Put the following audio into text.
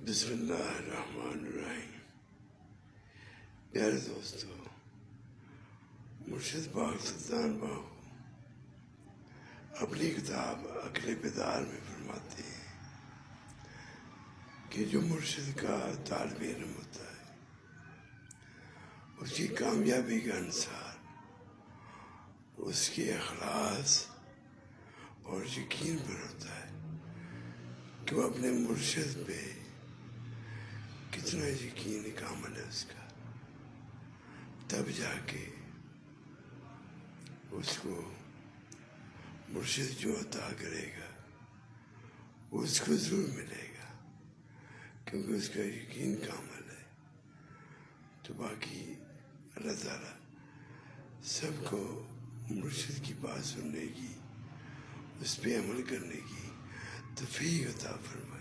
بسم اللہ الرحمن الرحیم۔ پیارے دوستو، مرشد پاک سلطان باہو اپنی کتاب عقل بیدار میں فرماتے ہیں کہ جو مرشد کا طالب علم ہوتا ہے اس کی کامیابی کا انحصار اس کے اخلاص اور یقین پر ہوتا ہے کہ وہ اپنے مرشد پہ کتنا یقین کامل ہے اس کا، تب جا کے اس کو مرشد جو عطا کرے گا وہ اس کو ضرور ملے گا، کیونکہ اس کا یقین کامل ہے۔ تو باقی اللہ تعالیٰ سب کو مرشد کی بات سننے کی، اس پہ عمل کرنے کی توفیق عطا فرمائے۔